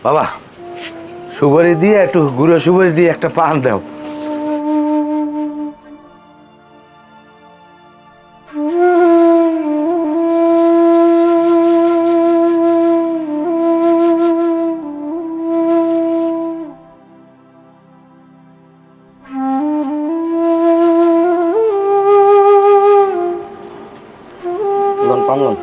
বাবা সুপারি দিয়ে একটু গুঁড়ো সুপারি দিয়ে একটা পান দাও। পানলন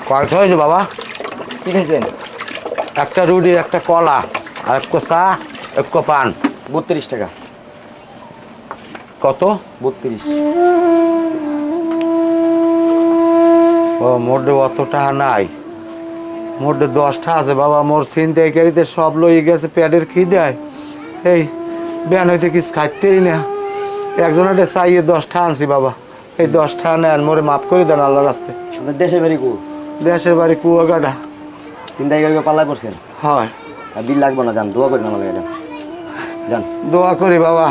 কয়টা হয়েছে বাবা? কি খাইছেন? একটা রুটি, একটা কলা, আর এক চা, এক পান। 32 টাকা। কত? 32। ও মোটে অত টাকা নাই, মোটে 10টা আছে বাবা। মোর ছিনতাইকারীতে সব লই গেছে, পেটের খিদায় এই ব্যান হইতে কিছু খাইতেই না। একজনের চাইয়ে 10টা আনছি বাবা, এই 10টা নেন, মোরে মাফ করে দেন আল্লাহ রাস্তে। আপনার দেশের বাড়ি কো? দেশের বাড়ি কুয়াকাটা। চিন্তাই করে পাল্লায় পড়ছেন? হয়। আর বিল লাগবে না, যান দোয়া করেন আমার এটা। যান দোয়া করি বাবা,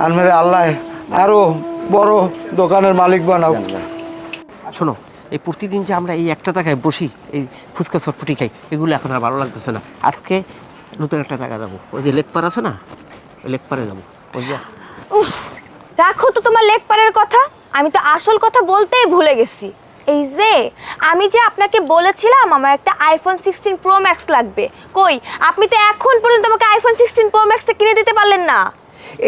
আর মেরে আল্লাহ আরো বড় দোকানের মালিক বানাও। শোনো, এই প্রতিদিন যে আমরা এই একটা জায়গায় বসি, এই ফুচকা চটপটি খাই, এগুলো এখন আর ভালো লাগতেছে না। আজকে নতুন একটা জায়গা যাবো, ওই যে লেকপার আছে না, ওই লেকপারে যাবো। ওই যে উফ, রাখো তো তোমার লেকপারের কথা, আমি তো আসল কথা বলতেই ভুলে গেছি। এই যে আমি যে আপনাকে বলেছিলাম আমার একটা আইফোন 16 প্রো ম্যাক্স লাগবে, কই আপনি তো এখন পর্যন্ত আমাকে আইফোন 16 প্রো ম্যাক্সটা কিনে দিতে পারলেন না।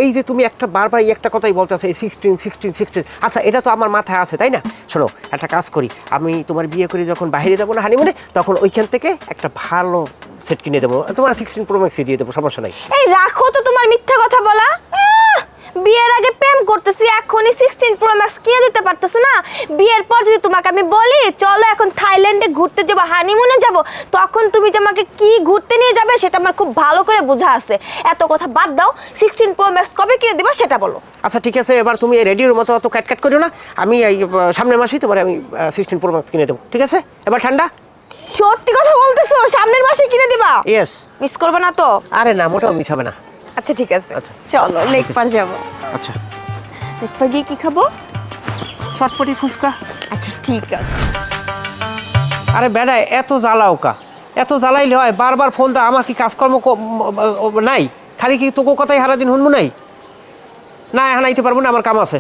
এই যে তুমি একটা বারবার এই একটা কথাই বলতেছো, এই 16। আচ্ছা, এটা তো আমার মাথায় আছে, তাই না? শোনো, একটা কাজ করি, আমি তোমার বিয়ে করে যখন বাইরে যাবো না হানিমুনে, তখন ওইখান থেকে একটা ভালো সেট কিনে দেবো, তোমার 16 প্রো ম্যাক্সই দিয়ে দেবো, সমস্যা নাই। এই রাখো তো তোমার মিথ্যা কথা বলা। বিয়ের আগে প্রেম করতেছি, এখনই 16 প্রো ম্যাক্স কিনে দিতে পারতেছো না? বিয়ের পর যদি তোমাকে আমি বলি চলো এখন থাইল্যান্ডে ঘুরতে যাবো, হানিমুনে যাব, তখন তুমি যে আমাকে কি ঘুরতে নিয়ে যাবে সেটা আমার খুব ভালো করে বোঝা আছে। এত কথা বাদ দাও, 16 প্রো ম্যাক্স কবে কিনে দিবা সেটা বলো। আচ্ছা ঠিক আছে, এবার তুমি এই রেডিওর মতো অত ক্যাটক্যাট করো না, আমি এই সামনের মাসেই তোমার আমি 16 প্রো ম্যাক্স কিনে দেবো, ঠিক আছে? এবার ঠান্ডা? সত্যি কথা বলতেছো? সামনের মাসে কিনে দিবা? ইয়েস। মিস করবে না তো? আরে না, মোটেও মিস হবে না। আচ্ছা ঠিক আছে, আচ্ছা। চলো লেকপার যাবো। আচ্ছা, লেকপার গিয়ে কি খাবো? চটপটি ফুচকা। আচ্ছা ঠিক আছে। আরে বেড়া, এত জ্বালাও কা? এত জ্বালাইলে হয়? বারবার ফোন দা, আমার কি কাজকর্ম নাই? খালি কি তোকে কথাই সারাদিন শুনবো? নাই না, এখন আইতে পারবো না, আমার কাম আছে।